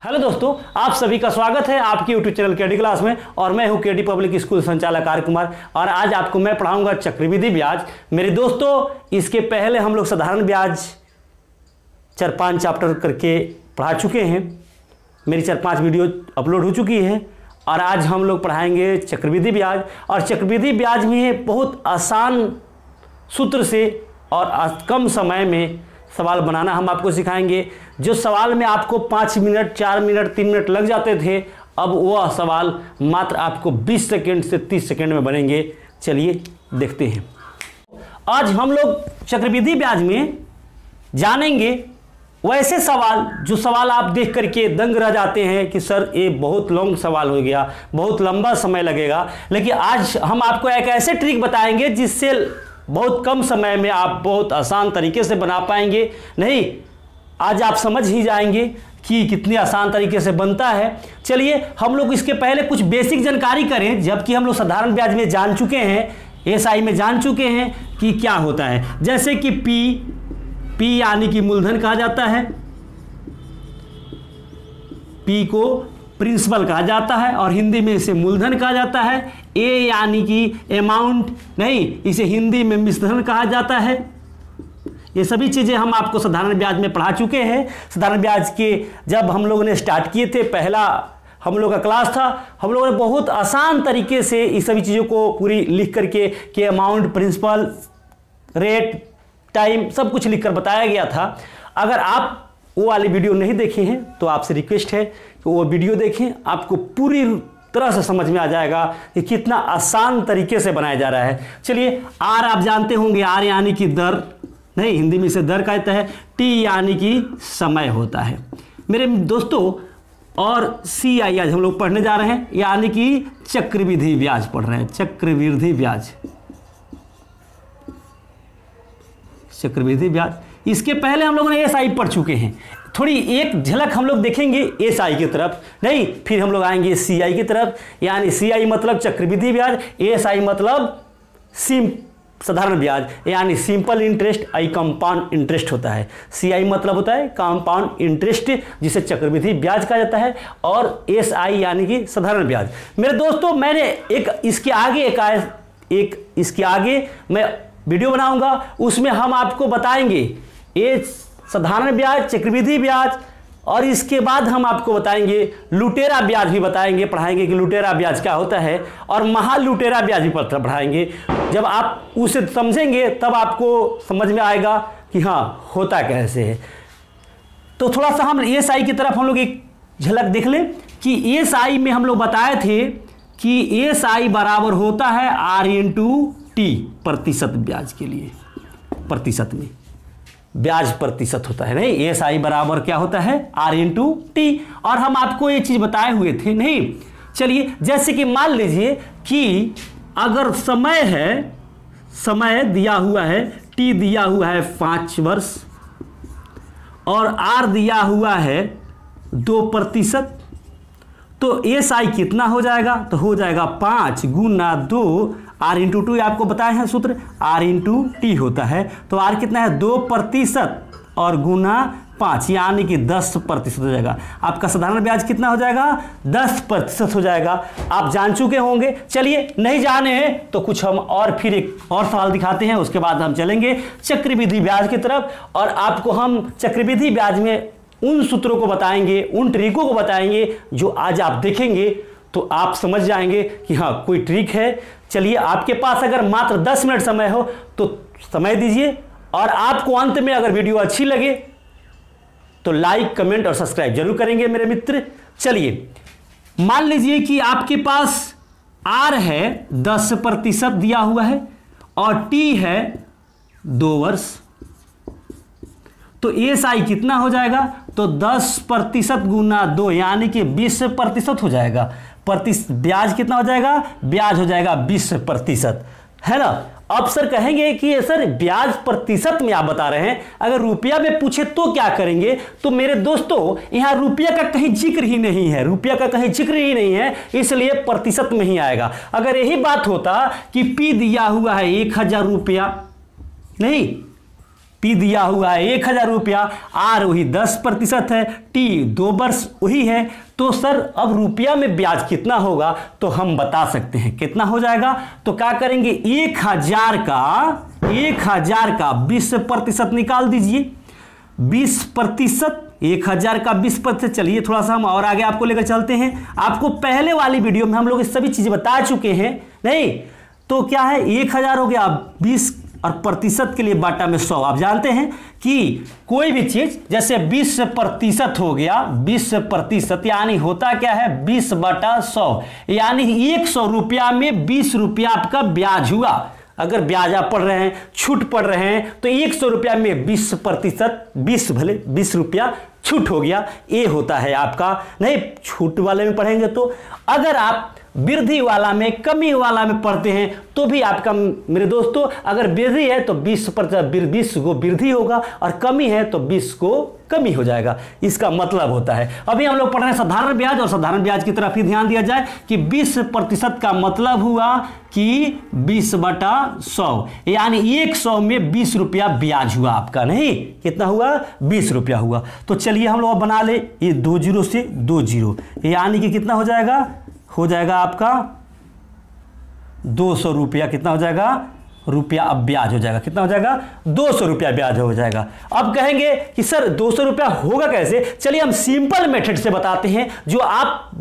Hello दोस्तों, आप सभी का स्वागत है आपकी यूट्यूब चैनल केडी क्लास में। और मैं हूं केडी पब्लिक स्कूल संचालक आर्य कुमार। और आज आपको मैं पढ़ाऊंगा चक्रवृद्धि ब्याज। मेरे दोस्तों, इसके पहले हम लोग साधारण ब्याज 4-5 चैप्टर करके पढ़ा चुके हैं। मेरी 4-5 वीडियो अपलोड हो चुकी है और आज हम लोग पढ़ाएंगे चक्रवृद्धि ब्याज। और चक्रवृद्धि ब्याज में बहुत आसान सूत्र से और कम समय में सवाल बनाना हम आपको सिखाएंगे। जो सवाल में आपको 5 मिनट, 4 मिनट, 3 मिनट लग जाते थे, अब वह सवाल मात्र आपको 20 सेकंड से 30 सेकंड में बनेंगे। चलिए देखते हैं। आज हम लोग चक्रवृद्धि ब्याज में जानेंगे वैसे सवाल जो सवाल आप देख करके दंग रह जाते हैं कि सर ये बहुत लॉन्ग सवाल हो गया, बहुत लंबा समय लगेगा। लेकिन आज हम आपको एक ऐसे ट्रिक बताएंगे जिससे बहुत कम समय में आप बहुत आसान तरीके से बना पाएंगे। नहीं, आज आप समझ ही जाएंगे कि कितनी आसान तरीके से बनता है। चलिए हम लोग इसके पहले कुछ बेसिक जानकारी करें। जबकि हम लोग साधारण ब्याज में जान चुके हैं, एसआई में जान चुके हैं कि क्या होता है। जैसे कि पी यानी कि मूलधन कहा जाता है, पी को प्रिंसिपल कहा जाता है और हिंदी में इसे मूलधन कहा जाता है। ए यानी कि अमाउंट, नहीं, इसे हिंदी में मिश्रधन कहा जाता है। ये सभी चीज़ें हम आपको साधारण ब्याज में पढ़ा चुके हैं। साधारण ब्याज के जब हम लोगों ने स्टार्ट किए थे, पहला हम लोग का क्लास था, हम लोगों ने बहुत आसान तरीके से इस सभी चीज़ों को पूरी लिख करके कि अमाउंट, प्रिंसिपल, रेट, टाइम सब कुछ लिखकर बताया गया था। अगर आप वो वाली वीडियो नहीं देखे हैं तो आपसे रिक्वेस्ट है कि वो वीडियो देखें। आपको पूरी तरह से समझ में आ जाएगा कि कितना आसान तरीके से बनाया जा रहा है। चलिए, आर आप जानते होंगे, आर यानी कि दर, नहीं, हिंदी में इसे दर कहते हैं। टी यानी कि समय होता है मेरे दोस्तों। और सी आई आज हम लोग पढ़ने जा रहे हैं, यानी कि चक्रवृद्धि ब्याज पढ़ रहे हैं। चक्रवृद्धि ब्याज, चक्रवृद्धि ब्याज। इसके पहले हम लोगों ने एसआई पढ़ चुके हैं। थोड़ी एक झलक हम लोग देखेंगे एसआई की तरफ, नहीं फिर हम लोग आएंगे सीआई की तरफ। यानी सीआई मतलब चक्रवृद्धि ब्याज, एसआई मतलब साधारण ब्याज यानी सिंपल इंटरेस्ट, आई कंपाउंड इंटरेस्ट होता है। सीआई मतलब होता है कंपाउंड इंटरेस्ट, जिसे चक्रवृद्धि ब्याज कहा जाता है। और एसआई यानी कि साधारण ब्याज। मेरे दोस्तों, मैंने इसके आगे मैं वीडियो बनाऊंगा, उसमें हम आपको बताएंगे ये साधारण ब्याज, चक्रवृद्धि ब्याज, और इसके बाद हम आपको बताएंगे लुटेरा ब्याज भी बताएंगे, पढ़ाएंगे कि लुटेरा ब्याज क्या होता है। और महालुटेरा ब्याज भी पढ़ाएंगे। जब आप उसे समझेंगे तब आपको समझ में आएगा कि हाँ होता कैसे है। तो थोड़ा सा हम एसआई की तरफ हम लोग एक झलक देख लें कि एसआई में हम लोग बताए थे कि एसआई बराबर होता है R/T, प्रतिशत ब्याज के लिए, प्रतिशत में ब्याज प्रतिशत होता है। नहीं, एसआई बराबर क्या होता है R/T। और हम आपको ये चीज बताए हुए थे, नहीं। चलिए, जैसे कि मान लीजिए कि अगर समय है, समय दिया हुआ है, T दिया हुआ है 5 वर्ष और R दिया हुआ है 2%, तो एसआई कितना हो जाएगा? तो हो जाएगा 5 गुना 2 R/2। आपको बताए हैं सूत्र, R/T होता है। तो R कितना है? 2% और गुना 5 यानी कि 10% हो जाएगा। आपका साधारण ब्याज कितना हो जाएगा? 10% हो जाएगा। आप जान चुके होंगे। चलिए, नहीं जाने हैं तो कुछ हम और फिर एक और सवाल दिखाते हैं, उसके बाद हम चलेंगे चक्रवृद्धि ब्याज की तरफ। और आपको हम चक्रवृद्धि ब्याज में उन सूत्रों को बताएंगे, उन ट्रिकों को बताएंगे जो आज आप देखेंगे तो आप समझ जाएंगे कि हाँ कोई ट्रिक है। चलिए, आपके पास अगर मात्र 10 मिनट समय हो तो समय दीजिए। और आपको अंत में अगर वीडियो अच्छी लगे तो लाइक, कमेंट और सब्सक्राइब जरूर करेंगे मेरे मित्र। चलिए, मान लीजिए कि आपके पास R है 10% दिया हुआ है और T है 2 वर्ष। तो एसआई कितना हो जाएगा? तो 10% गुना 2 यानी कि 20% हो जाएगा। ब्याज कितना हो जाएगा? ब्याज हो जाएगा 20%, है ना। अब सर कहेंगे कि सर ब्याज प्रतिशत में आप बता रहे हैं, अगर रुपया में पूछे तो क्या करेंगे? तो मेरे दोस्तों, यहाँ रुपया का कहीं जिक्र ही नहीं है, रुपया का कहीं जिक्र ही नहीं है, इसलिए प्रतिशत में ही आएगा। अगर यही बात होता कि P दिया हुआ है 1000 रुपया, नहीं, T दिया हुआ है 1000 रुपया, R वही 10% है, T 2 वर्ष वही है। तो सर अब रुपया में ब्याज कितना होगा तो हम बता सकते हैं। कितना हो जाएगा तो क्या करेंगे, 1000 का 20% निकाल दीजिए। 20%, 1000 का 20%। चलिए थोड़ा सा हम और आगे आपको लेकर चलते हैं। आपको पहले वाली वीडियो में हम लोग ये सभी चीजें बता चुके हैं, नहीं तो क्या है 1000 हो गया, 20 और प्रतिशत के लिए बाटा में 100। आप जानते हैं कि कोई भी चीज जैसे 20% हो गया, 20% यानी होता क्या है 20/100, यानी 100 रुपया में 20 रुपया आपका ब्याज हुआ। अगर ब्याज आप पढ़ रहे हैं, छूट पढ़ रहे हैं तो 100 रुपया में 20%, 20 भले 20 रुपया छूट हो गया, ये होता है आपका। नहीं छूट वाले में पढ़ेंगे तो, अगर आप वृद्धि वाला में, कमी वाला में पढ़ते हैं तो भी आपका मेरे दोस्तों अगर वृद्धि है तो 20% 20 को वृद्धि होगा और कमी है तो 20 को कमी हो जाएगा। इसका मतलब होता है। अभी हम लोग पढ़ रहे हैं साधारण ब्याज, और साधारण ब्याज की तरफ ही ध्यान दिया जाए कि 20% का मतलब हुआ कि 20/100, यानी 100 में 20 रुपया ब्याज हुआ आपका। नहीं कितना हुआ 20 रुपया हुआ। तो चलिए हम लोग बना ले, ये 2 0 से 2 0, यानी कि कितना हो जाएगा आपका 200 रुपया। कितना हो जाएगा रुपया अब ब्याज हो जाएगा। कितना हो जाएगा 200 रुपया ब्याज हो जाएगा। अब कहेंगे कि सर 200 रुपया होगा कैसे। चलिए हम सिंपल मेथड से बताते हैं, जो आप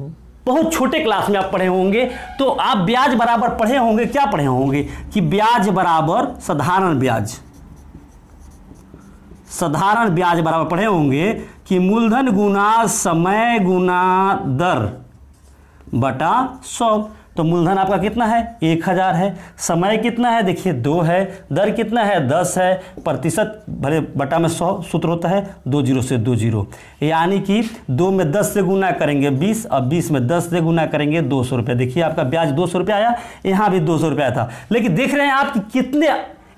बहुत छोटे क्लास में आप पढ़े होंगे। तो आप ब्याज बराबर पढ़े होंगे, क्या पढ़े होंगे कि ब्याज बराबर साधारण ब्याज बराबर पढ़े होंगे कि मूलधन गुना समय गुना दर बटा 100। तो मूलधन आपका कितना है 1000 है, समय कितना है देखिए 2 है, दर कितना है 10 है, प्रतिशत भले बटा में 100 सूत्र होता है 2 0 से 2 0, यानी कि 2 में 10 से गुना करेंगे 20 और 20 में 10 से गुना करेंगे 200 रुपया। देखिए आपका ब्याज 200 रुपया आया, यहाँ भी 200 रुपया था। लेकिन देख रहे हैं आप कि कितने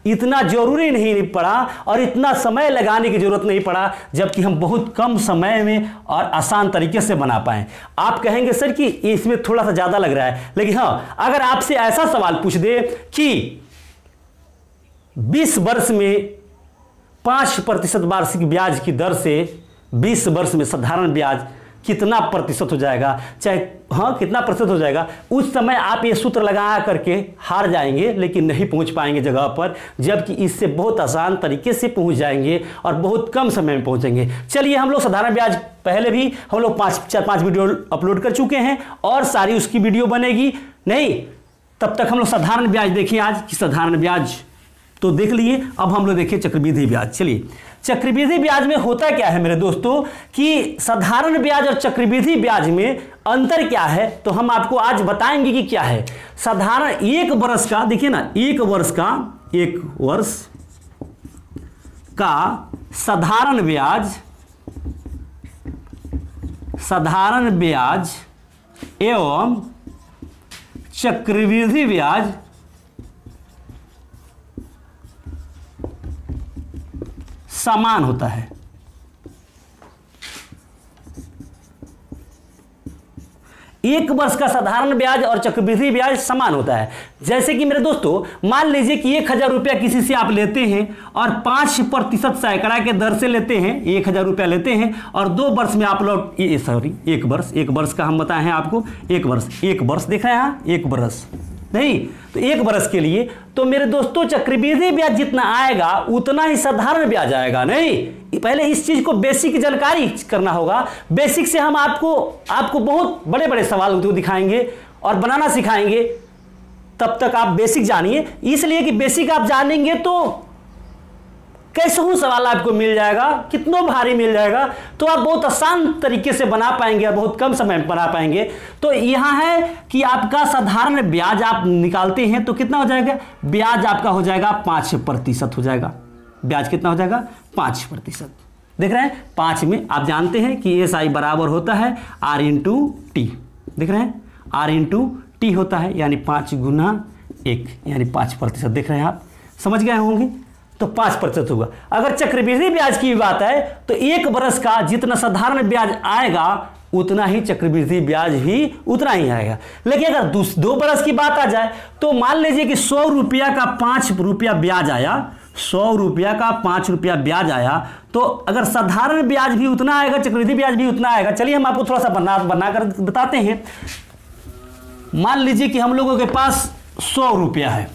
इतना जरूरी नहीं पड़ा और इतना समय लगाने की जरूरत नहीं पड़ा, जबकि हम बहुत कम समय में और आसान तरीके से बना पाए। आप कहेंगे सर कि इसमें थोड़ा सा ज़्यादा लग रहा है, लेकिन हाँ अगर आपसे ऐसा सवाल पूछ दे कि 20 वर्ष में 5% वार्षिक ब्याज की दर से 20 वर्ष में साधारण ब्याज कितना प्रतिशत हो जाएगा, चाहे हाँ कितना प्रतिशत हो जाएगा, उस समय आप ये सूत्र लगा करके हार जाएंगे, लेकिन नहीं पहुंच पाएंगे जगह पर। जबकि इससे बहुत आसान तरीके से पहुंच जाएंगे और बहुत कम समय में पहुंचेंगे। चलिए हम लोग साधारण ब्याज पहले भी हम लोग 4-5 वीडियो अपलोड कर चुके हैं और सारी उसकी वीडियो बनेगी। नहीं तब तक हम लोग साधारण ब्याज देखिए आज की साधारण ब्याज तो देख लिए। अब हम लोग देखिए चक्रवृद्धि ब्याज। चलिए चक्रवृद्धि ब्याज में होता क्या है मेरे दोस्तों कि साधारण ब्याज और चक्रवृद्धि ब्याज में अंतर क्या है, तो हम आपको आज बताएंगे कि क्या है। साधारण 1 वर्ष का देखिए ना, 1 वर्ष का साधारण ब्याज एवं चक्रवृद्धि ब्याज समान होता है। एक वर्ष का साधारण ब्याज और चक्रवृद्धि ब्याज समान होता है। जैसे कि मेरे दोस्तों मान लीजिए कि 1000 रुपया किसी से आप लेते हैं और 5% सैकड़ा के दर से लेते हैं, 1000 रुपया लेते हैं और 2 वर्ष में आप लोग एक वर्ष का हम बताए हैं आपको। एक वर्ष देख रहे हैं यहाँ, 1 वर्ष नहीं तो 1 वर्ष के लिए तो मेरे दोस्तों चक्रवृद्धि ब्याज जितना आएगा उतना ही साधारण ब्याज आएगा। नहीं पहले इस चीज को बेसिक जानकारी करना होगा। बेसिक से हम आपको बहुत बड़े बड़े सवाल दिखाएंगे और बनाना सिखाएंगे। तब तक आप बेसिक जानिए, इसलिए कि बेसिक आप जानेंगे तो कैसे हूँ सवाल आपको मिल जाएगा, कितना भारी मिल जाएगा, तो आप बहुत आसान तरीके से बना पाएंगे और बहुत कम समय में बना पाएंगे। तो यहाँ है कि आपका साधारण ब्याज आप निकालते हैं तो कितना हो जाएगा, ब्याज आपका हो जाएगा 5% हो जाएगा। ब्याज कितना हो जाएगा 5%। देख रहे हैं 5 में आप जानते हैं कि SI बराबर होता है R इंटू टी। देख रहे हैं R इंटू टी होता है, यानी 5 गुना 1 यानी 5%। देख रहे हैं आप समझ गए होंगे, तो 5% होगा। अगर चक्रवृद्धि ब्याज की बात है तो 1 वर्ष का जितना साधारण ब्याज आएगा उतना ही चक्रवृद्धि ब्याज भी उतना ही आएगा। लेकिन अगर 2 वर्ष की बात आ जाए तो मान लीजिए कि 100 रुपया का 5 रुपया ब्याज आया, 100 का 5 रुपया ब्याज आया, तो अगर साधारण ब्याज भी उतना आएगा, चक्रवृद्धि ब्याज भी उतना आएगा। चलिए हम आपको थोड़ा सा बनाकर बताते हैं। मान लीजिए कि हम लोगों के पास 100 रुपया है,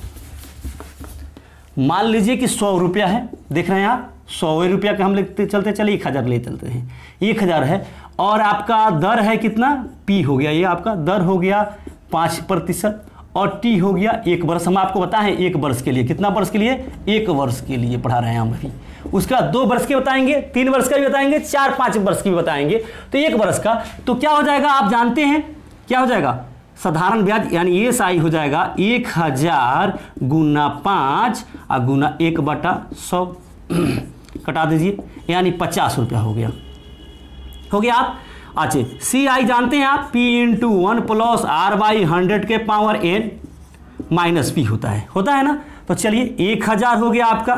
मान लीजिए कि 100 रुपया है, देख रहे हैं आप, 100 रुपया का हम लेते चलते, चलिए 1000 ले चलते हैं, 1000 है, और आपका दर है कितना, पी हो गया, ये आपका दर हो गया 5%, और टी हो गया 1 वर्ष। हम आपको बताएं 1 वर्ष के लिए, कितना वर्ष के लिए, 1 वर्ष के लिए पढ़ा रहे हैं हम अभी। उसका 2 वर्ष के बताएंगे, 3 वर्ष का भी बताएंगे, 4-5 वर्ष की भी बताएंगे। तो 1 वर्ष का तो क्या हो जाएगा, आप जानते हैं क्या हो जाएगा, साधारण ब्याज यानी ESI हो जाएगा 1000 गुना 5 और गुना 1/100 कटा दीजिए, यानी 50 रुपया हो गया आप। अच्छा, CI जानते हैं आप, P × 1 + R/100 के पावर n माइनस P होता है ना। तो चलिए 1000 हो गया आपका,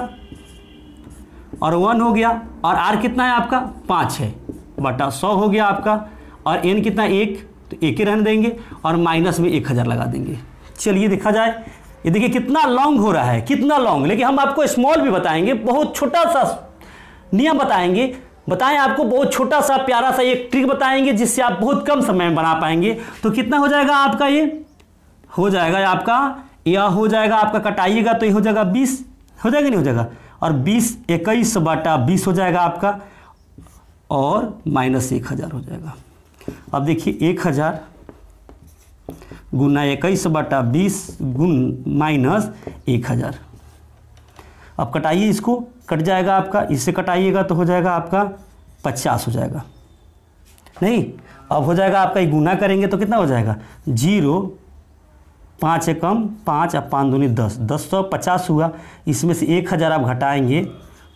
और 1 हो गया, और R कितना है आपका 5 है, बटा 100 हो गया आपका, और n कितना 1, तो 1 ही रहने देंगे, और माइनस में 1000 लगा देंगे। चलिए देखा जाए, ये देखिए कितना लॉन्ग हो रहा है, कितना लॉन्ग, लेकिन हम आपको स्मॉल भी बताएंगे, बहुत छोटा सा नियम बताएं आपको, बहुत छोटा सा प्यारा सा एक ट्रिक बताएंगे जिससे आप बहुत कम समय में बना पाएंगे। तो कितना हो जाएगा आपका, ये हो जाएगा आपका, यह हो जाएगा आपका, कटाइएगा तो ये हो जाएगा 20, हो जाएगा नहीं हो जाएगा, और 21/20 हो जाएगा आपका, और माइनस 1000 हो जाएगा। अब देखिए 1000 गुना 21/20 माइनस 1000, अब कटाइए, इसको कट जाएगा आपका, इससे कटाइएगा तो हो जाएगा आपका 50 हो जाएगा, नहीं अब हो जाएगा आपका, ये गुना करेंगे तो कितना हो जाएगा 0, 5 है कम 5 और 5 दूनी 10, 1050 हुआ। इसमें से 1000 आप घटाएंगे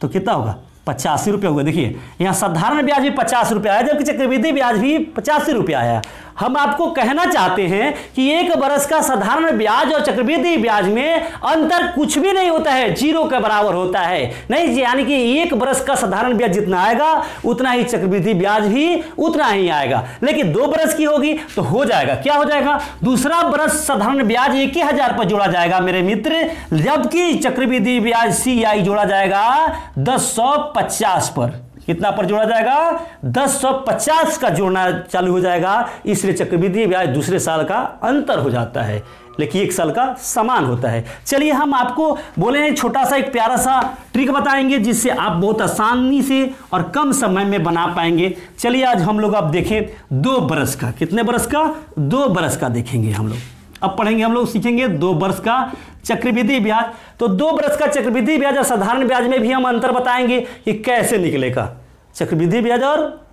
तो कितना होगा 85 रुपये हुआ। देखिए यहाँ साधारण ब्याज भी 50 रुपये आया, जबकि चक्रवृद्धि ब्याज भी 85 रुपये आया। हम आपको कहना चाहते हैं कि 1 वर्ष का साधारण ब्याज और चक्रवृद्धि ब्याज में अंतर कुछ भी नहीं होता है, 0 के बराबर होता है। नहीं, यानी कि 1 वर्ष का साधारण ब्याज जितना आएगा उतना ही चक्रवृद्धि ब्याज भी उतना ही आएगा। लेकिन 2 वर्ष की होगी तो हो जाएगा, क्या हो जाएगा, दूसरा वर्ष साधारण ब्याज 1000 पर जोड़ा जाएगा मेरे मित्र, जबकि चक्रवृद्धि ब्याज CI जोड़ा जाएगा 1050 पर। कितना पर जोड़ा जाएगा, 1050 का जोड़ना चालू हो जाएगा। इसलिए चक्रवृद्धि ब्याज दूसरे साल का अंतर हो जाता है, लेकिन 1 साल का समान होता है। चलिए हम आपको बोले हैं छोटा सा एक प्यारा सा ट्रिक बताएंगे जिससे आप बहुत आसानी से और कम समय में बना पाएंगे। चलिए आज हम लोग अब देखें 2 बरस का, कितने बरस का, 2 बरस का देखेंगे हम लोग। अब पढ़ेंगे हम लोग, सीखेंगे 2 वर्ष का चक्रवृद्धि ब्याज। तो 2 वर्ष का चक्रवृद्धि ब्याज और साधारण ब्याज में भी हम अंतर बताएंगे कि कैसे निकलेगा। चक्रवृद्धि ब्याज और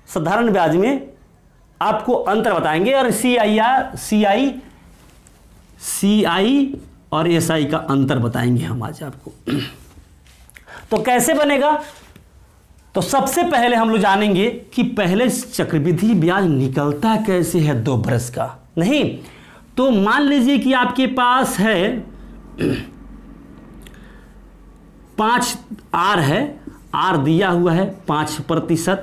साधारण ब्याज में आपको अंतर बताएंगे, और CI और SI का अंतर बताएंगे हम आज आपको। तो कैसे बनेगा, तो सबसे पहले हम लोग जानेंगे कि पहले चक्रवृद्धि ब्याज निकलता कैसे है 2 वर्ष का। नहीं तो मान लीजिए कि आपके पास है 5 R है, R दिया हुआ है 5%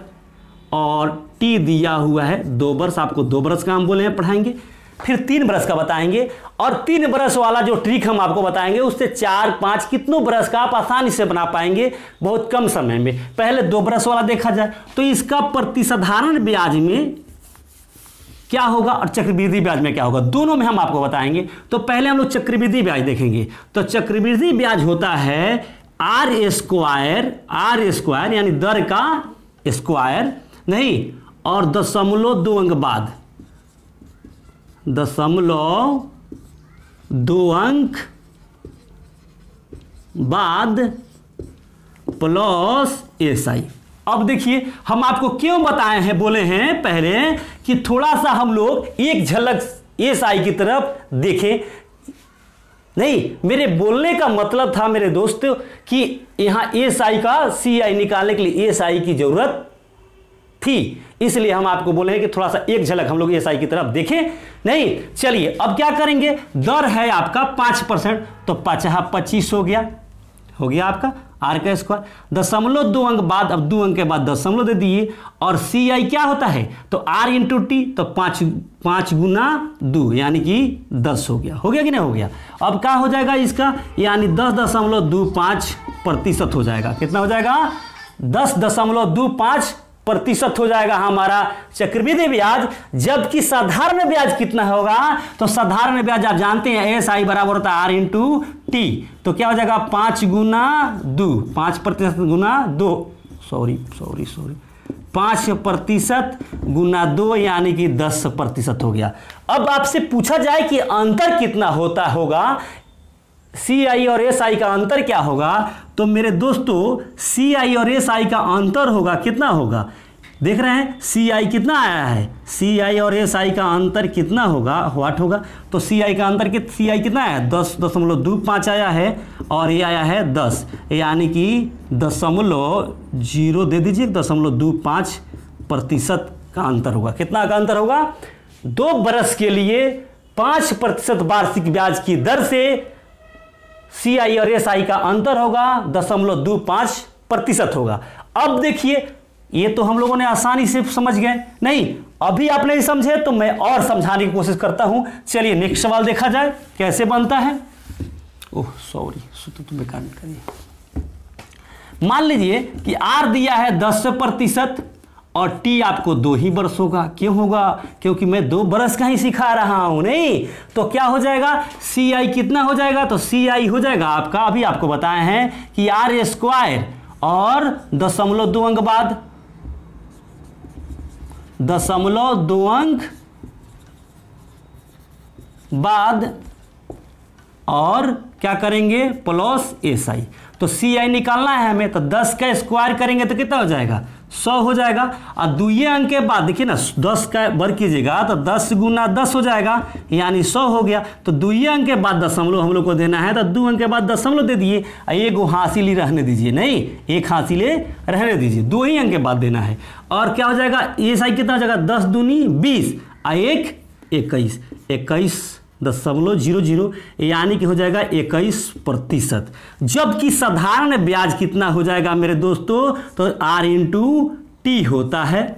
और T दिया हुआ है 2 वर्ष। आपको 2 वर्ष का हम बोले हैं पढ़ाएंगे, फिर 3 वर्ष का बताएंगे, और 3 वर्ष वाला जो ट्रिक हम आपको बताएंगे उससे 4-5 कितनों वर्ष का आप आसानी से बना पाएंगे बहुत कम समय में। पहले 2 वर्ष वाला देखा जाए तो इसका प्रतिसाधारण ब्याज में क्या होगा और चक्रवृद्धि ब्याज में क्या होगा, दोनों में हम आपको बताएंगे। तो पहले हम लोग चक्रवृद्धि ब्याज देखेंगे। तो चक्रवृद्धि ब्याज होता है R स्क्वायर यानी दर का स्क्वायर, नहीं, और 0.2 अंक बाद, 0.2 अंक बाद प्लस SI। अब देखिए हम आपको क्यों बताए हैं, बोले हैं पहले कि थोड़ा सा हम लोग एक झलक SI की तरफ देखें। नहीं, मेरे बोलने का मतलब था मेरे दोस्तों कि यहां SI का CI निकालने के लिए SI की जरूरत थी, इसलिए हम आपको बोले हैं कि थोड़ा सा एक झलक हम लोग SI की तरफ देखें। नहीं, चलिए अब क्या करेंगे, दर है आपका 5%, तो 25 हो गया आपका, आर का स्क्वायर, 0.2 अंक बाद, अब 2 अंक के बाद दशमलव दे दिए, और सी आई क्या होता है, तो आर इंटू टी, तो 5 गुना 2 यानी कि 10 हो गया कि नहीं हो गया। अब क्या हो जाएगा इसका, यानी 10.25% हो जाएगा। कितना हो जाएगा, 10.25% हो जाएगा हमारा चक्रवृद्धि ब्याज। जबकि साधारण ब्याज कितना होगा, तो साधारण ब्याज आप जानते हैं एस आई बराबर होता है आर इंटू टी, तो क्या हो जाएगा 5 गुना 2, 5% गुना 2, सॉरी 5% गुना 2 यानी कि 10% हो गया। अब आपसे पूछा जाए कि अंतर कितना होता होगा, सी आई और एस आई का अंतर क्या होगा, तो मेरे दोस्तों सी आई और एस आई का अंतर होगा, कितना होगा, देख रहे हैं सी आई कितना आया है, सी आई और एस आई का अंतर कितना होगा, व्हाट होगा, तो सी आई का अंतर सी आई कितना है 10.25 आया है, और ये आया है 10, यानी कि 0.0 दे दीजिए, 0.25% का अंतर होगा। कितना का अंतर होगा, 2 बरस के लिए 5% वार्षिक ब्याज की दर से सी आई और एस आई का अंतर होगा 0.25% होगा। अब देखिए ये तो हम लोगों ने आसानी से समझ गए, नहीं अभी आप नहीं समझे तो मैं और समझाने की कोशिश करता हूं। चलिए नेक्स्ट सवाल देखा जाए कैसे बनता है। ओह सॉरी, तो बेकार करिए। मान लीजिए कि आर दिया है 10% और टी आपको 2 ही बरस होगा। क्यों होगा, क्योंकि मैं 2 बरस का ही सिखा रहा हूं, नहीं तो क्या हो जाएगा, सी आई कितना हो जाएगा, तो सी आई हो जाएगा आपका, अभी आपको बताए हैं कि आर स्क्वायर और 0.2 अंक बाद, 0.2 अंक बाद, और क्या करेंगे प्लस एस आई, तो सी आई निकालना है हमें, तो 10 का स्क्वायर करेंगे तो कितना हो जाएगा 100 हो जाएगा, और 2 अंक के बाद देखिए ना 10 का वर्ग कीजिएगा तो 10 गुना 10 हो जाएगा, यानी 100 हो गया। तो 2 अंक के बाद दशमलव हम लोग को देना है, तो 2 अंक के बाद दशमलव दे दिए, एक हासिल ही रहने दीजिए, नहीं एक हासिल रहने दीजिए, 2 ही अंक के बाद देना है। और क्या हो जाएगा एस आई कितना हो जाएगा 10 दूनी 20 और 1 21, 21.00 यानी कि हो जाएगा 21%। जबकि साधारण ब्याज कितना हो जाएगा मेरे दोस्तों, तो आर इंटू टी होता है,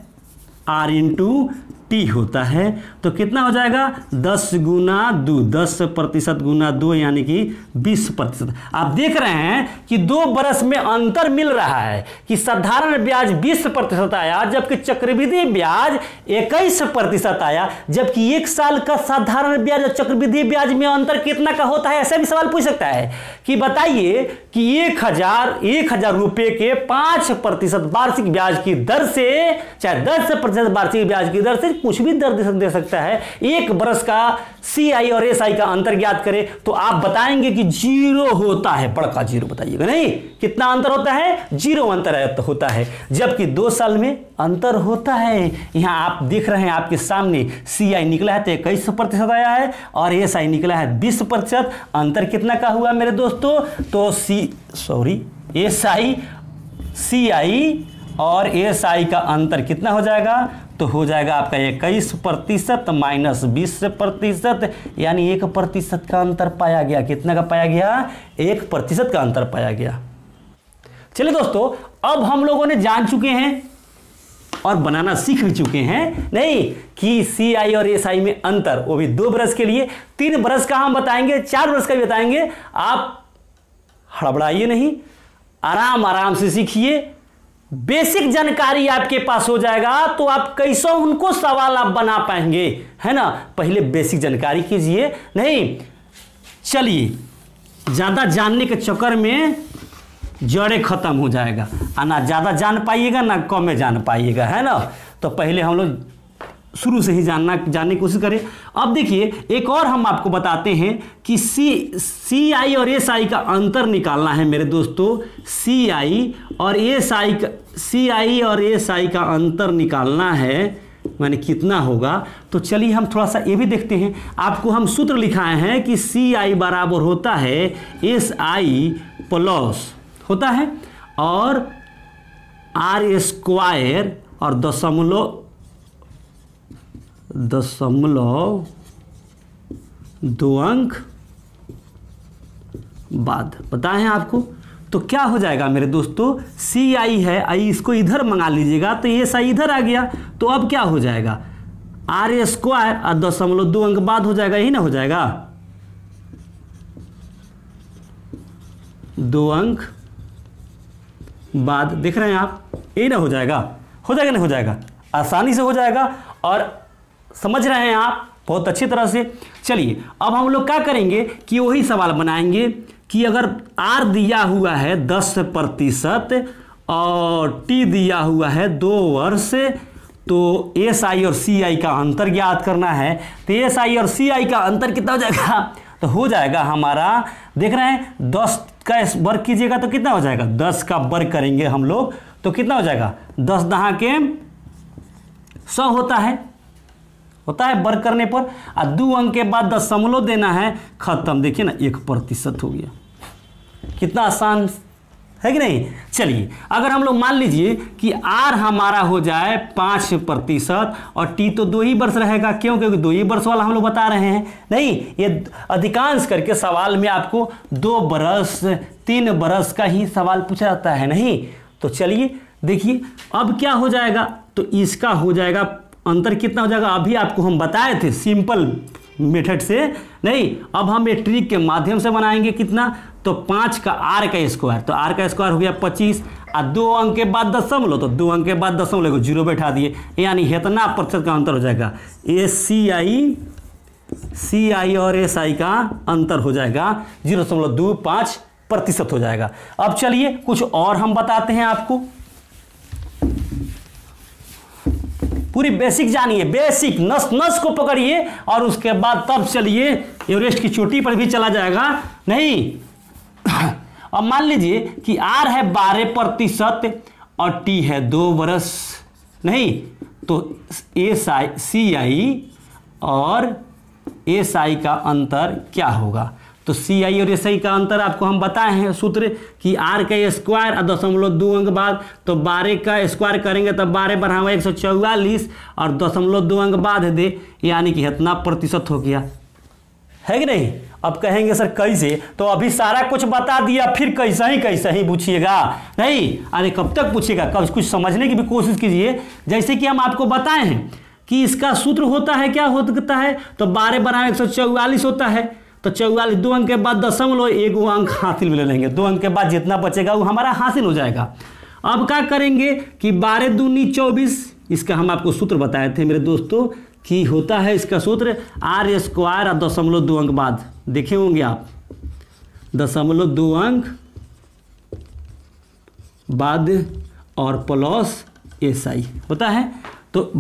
आर इंटू टी होता है, तो कितना हो जाएगा 10 गुना 2, 10% गुना 2 यानी कि 20%। आप देख रहे हैं कि 2 बरस में अंतर मिल रहा है कि साधारण ब्याज 20% आया, जबकि चक्रवृद्धि ब्याज 21% आया। जबकि 1 साल का साधारण ब्याज और चक्रवृद्धि ब्याज में अंतर कितना का होता है, ऐसा भी सवाल पूछ सकता है कि बताइए कि 1000 रुपये के 5% वार्षिक ब्याज की दर से, चाहे 10% वार्षिक ब्याज की दर से कुछ भी दर दे सकता है, 1 बरस का सी आई और एस आई का अंतर ज्ञात करें तो आप बताएंगे कि 0 होता है, बड़का 0 बताइएगा, नहीं कितना अंतर होता है 0 अंतर होता है। जबकि 2 साल में अंतर होता है। यहां आप देख रहे हैं आपके सामने सी आई निकला है तो 21% आया है और एस आई निकला है 20%। अंतर कितना का हुआ मेरे दोस्तों, तो एस आई, सी आई और एस आई का अंतर कितना हो जाएगा, तो हो जाएगा आपका 21% माइनस 20%, यानी 1% का अंतर पाया गया। कितना का पाया गया, 1% का अंतर पाया गया। चलिए दोस्तों, अब हम लोगों ने जान चुके हैं और बनाना सीख भी चुके हैं, नहीं कि सी आई और एस आई में अंतर, वो भी 2 बरस के लिए, 3 बरस का हम बताएंगे, 4 बरस का भी बताएंगे। आप हड़बड़ाइए नहीं, आराम से सीखिए, बेसिक जानकारी आपके पास हो जाएगा तो आप कैसे उनको सवाल आप बना पाएंगे, है ना। पहले बेसिक जानकारी कीजिए, नहीं चलिए ज़्यादा जानने के चक्कर में जड़ें खत्म हो जाएगा, ना ज़्यादा जान पाइएगा ना कम में जान पाइएगा, है ना। तो पहले हम लोग शुरू से ही जानने की कोशिश करें। अब देखिए एक और हम आपको बताते हैं कि सी आई और एस आई का अंतर निकालना है मेरे दोस्तों। सी आई और एस आई का अंतर निकालना है, माने कितना होगा। तो चलिए हम थोड़ा सा ये भी देखते हैं। आपको हम सूत्र लिखाए हैं कि सी आई बराबर होता है एस आई प्लस होता है और आर स्क्वायर और दशमलव 2 अंक बाद बताए हैं आपको। तो क्या हो जाएगा मेरे दोस्तों, सी आई है, आई इसको इधर मंगा लीजिएगा तो एस आई इधर आ गया। तो अब क्या हो जाएगा, आर स्क्वायर और 0.2 अंक बाद हो जाएगा, यही ना हो जाएगा, 2 अंक बाद, देख रहे हैं आप, यही ना हो जाएगा, नहीं हो जाएगा, आसानी से हो जाएगा और समझ रहे हैं आप बहुत अच्छी तरह से। चलिए अब हम लोग क्या करेंगे कि वही सवाल बनाएंगे कि अगर आर दिया हुआ है 10% और टी दिया हुआ है 2 वर्ष, तो एस आई और सी आई का अंतर ज्ञात करना है। तो एस आई और सी आई का अंतर कितना हो जाएगा, तो हो जाएगा हमारा, देख रहे हैं 10 का वर्ग कीजिएगा तो कितना हो जाएगा, 10 का वर्ग करेंगे हम लोग तो कितना हो जाएगा, 10 दहा के 100 होता है वर्ग करने पर, और 2 अंक के बाद 0.5 देना है, खत्म। देखिए ना 1% हो गया, कितना आसान है कि नहीं। चलिए अगर हम लोग मान लीजिए कि आर हमारा हो जाए 5% और टी तो 2 ही वर्ष रहेगा, क्यों, क्योंकि 2 ही वर्ष वाला हम लोग बता रहे हैं। नहीं, ये अधिकांश करके सवाल में आपको 2 वर्ष 3 वर्ष का ही सवाल पूछा जाता है, नहीं। तो चलिए देखिए अब क्या हो जाएगा, तो इसका हो जाएगा अंतर कितना हो जाएगा, अभी आपको हम बताए थे सिंपल मेथड से, नहीं अब हम ये ट्रिक के माध्यम से बनाएंगे। कितना, तो 5 का आर का स्क्वायर, तो आर का स्क्वायर हो गया 25 और 2 अंक के बाद 0.5, तो 2 अंक के बाद 0.5 को 0 बैठा दिए, यानी इतना प्रतिशत का अंतर हो जाएगा। ये सी आई और एस आई का अंतर हो जाएगा 0.25% हो जाएगा। अब चलिए कुछ और हम बताते हैं आपको, पूरी बेसिक जानिए, बेसिक नस को पकड़िए और उसके बाद तब चलिए एवरेस्ट की चोटी पर भी चला जाएगा। नहीं अब मान लीजिए कि आर है 12% और टी है 2 वर्ष, नहीं तो एस आई सी आई और एस आई का अंतर क्या होगा, तो सी आई और एस आई का अंतर आपको हम बताए हैं सूत्र कि आर का स्क्वायर और 0.2 अंक बाद, तो 12 का स्क्वायर करेंगे तो 12 बढ़ावा 144 और 0.2 अंक बाद दे, यानी कि इतना प्रतिशत हो गया, है कि नहीं। अब कहेंगे सर कैसे, तो अभी सारा कुछ बता दिया, फिर कैसा ही पूछिएगा, नहीं अरे कब तक पूछिएगा, कब कुछ समझने की भी कोशिश कीजिए। जैसे कि हम आपको बताए हैं कि इसका सूत्र होता है, क्या होता है, तो 12 बढ़ावा 144 होता है, तो 44 2 अंक के बाद 0.1 अंक हासिल ले लेंगे, 2 अंक के बाद जितना बचेगा वो हमारा हासिल हो जाएगा। अब क्या करेंगे कि 12 दूनी 24, इसका हम आपको सूत्र बताए थे मेरे दोस्तों कि होता है इसका सूत्र आर स्क्वायर और 0.2 अंक बाद, देखे होंगे आप 0.2 अंक बाद और प्लस एस आई होता है। तो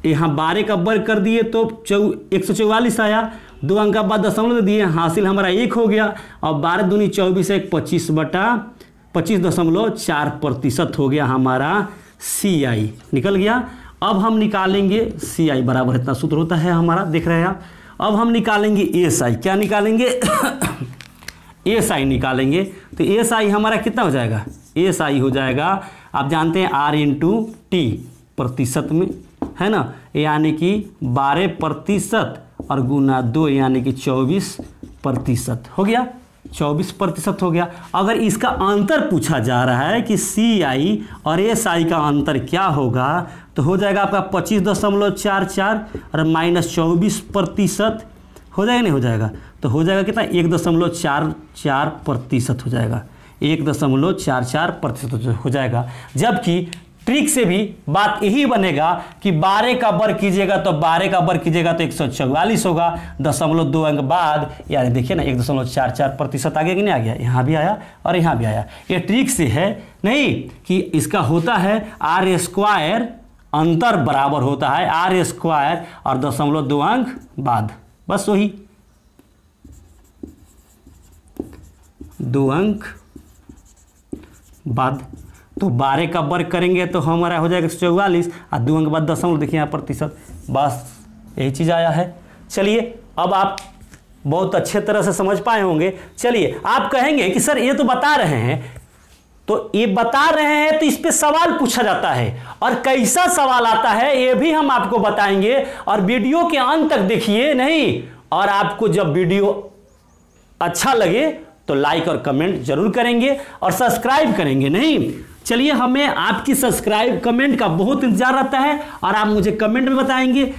यहाँ 12 का वर्ग कर दिए तो 144 आया, 2 अंक का बाद 0.5 दिए, हासिल हमारा 1 हो गया, और 12 दूनी 24 1 25.4% हो गया हमारा सी आई निकल गया। अब हम निकालेंगे सी आई बराबर इतना सूत्र होता है हमारा, देख रहे हैं आप। अब हम निकालेंगे एस आई, क्या निकालेंगे एस आई निकालेंगे, तो एस आई हमारा कितना हो जाएगा, एस आई हो जाएगा आप जानते हैं आर इंटू टी प्रतिशत में, है ना, यानी कि 12% और गुना 2 यानी कि 24% हो गया, 24% हो गया। अगर इसका अंतर पूछा जा रहा है कि सी आई और एस आई का अंतर क्या होगा, तो हो जाएगा आपका 25.44 और माइनस 24% हो जाएगा, नहीं हो जाएगा, तो हो जाएगा कितना 1.44% हो जाएगा, 1.44% हो जाएगा। जबकि ट्रिक से भी बात यही बनेगा कि 12 का वर्ग कीजिएगा तो 12 का वर्ग कीजिएगा तो 144 होगा, 0.2 अंक बाद, यानी देखिए ना 1.44% आ गया कि नहीं आ गया, यहाँ भी आया और यहाँ भी आया। ये ट्रिक से है, नहीं कि इसका होता है आर स्क्वायर, अंतर बराबर होता है आर स्क्वायर और 0.2 अंक बाद, बस वही 2 अंक बाद। तो 12 का वर्ग करेंगे तो हमारा हो जाएगा 144 और 2 अंक बाद 0.5, देखिए यहाँ प्रतिशत, बस यही चीज़ आया है। चलिए अब आप बहुत अच्छे तरह से समझ पाए होंगे। चलिए आप कहेंगे कि सर ये तो बता रहे हैं, तो ये बता रहे हैं तो इस पे सवाल पूछा जाता है, और कैसा सवाल आता है ये भी हम आपको बताएंगे, और वीडियो के अंत तक देखिए, नहीं और आपको जब वीडियो अच्छा लगे तो लाइक और कमेंट जरूर करेंगे और सब्सक्राइब करेंगे नहीं। चलिए, हमें आपकी सब्सक्राइब कमेंट का बहुत इंतजार रहता है और आप मुझे कमेंट में बताएंगे।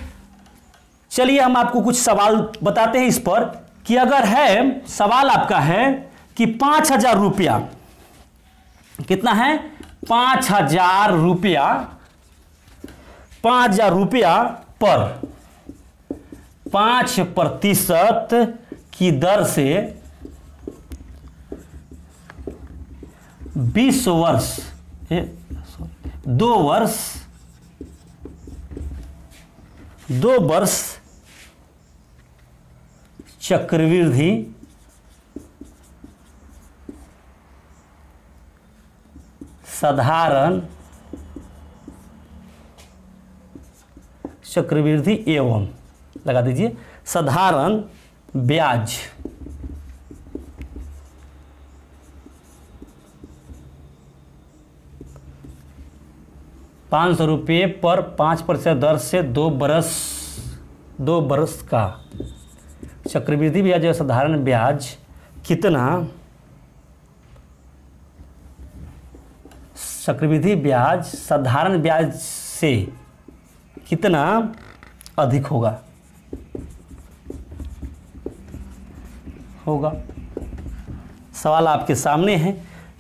चलिए, हम आपको कुछ सवाल बताते हैं इस पर कि अगर है, सवाल आपका है कि 5,000 रुपया, कितना है, 5,000 रुपया, 5,000 रुपया पर 5% की दर से 20 वर्ष 2 वर्ष चक्रवृद्धि साधारण चक्रवृद्धि एवं, लगा दीजिए, साधारण ब्याज 500 रुपये पर 5% दर से 2 बरस का चक्रवृद्धि ब्याज या साधारण ब्याज कितना, चक्रवृद्धि ब्याज साधारण ब्याज से कितना अधिक होगा सवाल आपके सामने है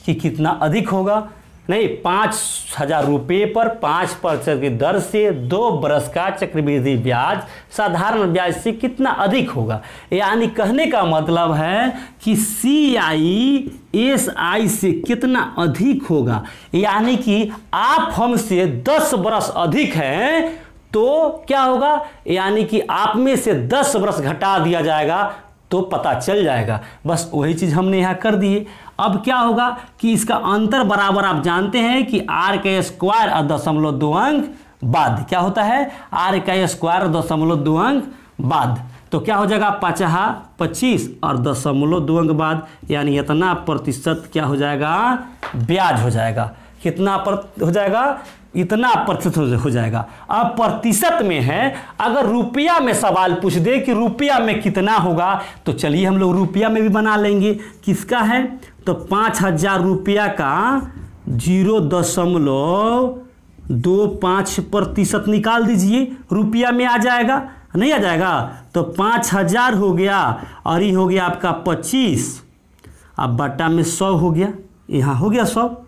कि कितना अधिक होगा। नहीं, 5,000 रुपये पर 5% की दर से 2 बरस का चक्रवृद्धि ब्याज साधारण ब्याज से कितना अधिक होगा। यानी कहने का मतलब है कि CISI से कितना अधिक होगा। यानी कि आप हमसे 10 बरस अधिक हैं तो क्या होगा, यानी कि आप में से 10 बरस घटा दिया जाएगा तो पता चल जाएगा। बस वही चीज़ हमने यहाँ कर दिए। अब क्या होगा कि इसका अंतर बराबर आप जानते हैं कि r का स्क्वायर और 0.2 अंक बाद क्या होता है, r का स्क्वायर 0.2 अंक बाद, तो क्या हो जाएगा, 25 और 0.2 अंक बाद, यानी इतना प्रतिशत क्या हो जाएगा, ब्याज हो जाएगा। कितना हो जाएगा, इतना प्रतिशत हो जाएगा। अब प्रतिशत में है, अगर रुपया में सवाल पूछ दे कि रुपया में कितना होगा तो चलिए हम लोग रुपया में भी बना लेंगे। किसका है, तो 5,000 रुपया का 0.25% निकाल दीजिए, रुपया में आ जाएगा, नहीं आ जाएगा, तो 5,000 हो गया और ये हो गया आपका 25, अब बटा में 100 हो गया, यहाँ हो गया 100,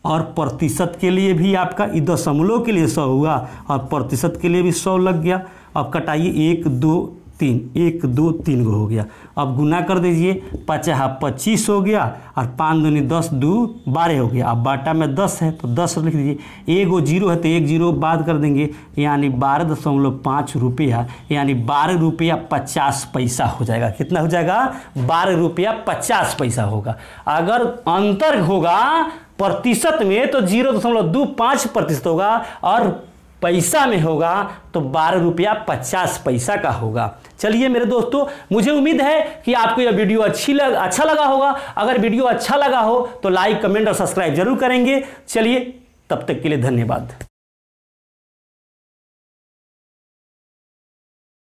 और प्रतिशत के लिए भी आपका दशमलव के लिए 100 हुआ और प्रतिशत के लिए भी 100 लग गया। अब कटाइए, 1 2 3, 1 2 3 गो हो गया। अब गुना कर दीजिए, 25 हो गया और 5 दूनी 10, 2 12 हो गया। अब बाटा में 10 है तो 10 लिख दीजिए, 1 0 है तो 1 0 बाद कर देंगे, यानी 12.5 रुपया, यानी 12 रुपया 50 पैसा हो जाएगा। कितना हो जाएगा, 12 रुपया 50 पैसा होगा। अगर अंतर होगा प्रतिशत में तो 0.25% होगा और पैसा में होगा तो 12 रुपया 50 पैसा का होगा। चलिए मेरे दोस्तों, मुझे उम्मीद है कि आपको यह वीडियो अच्छा लगा होगा। अगर वीडियो अच्छा लगा हो तो लाइक, कमेंट और सब्सक्राइब जरूर करेंगे। चलिए, तब तक के लिए धन्यवाद।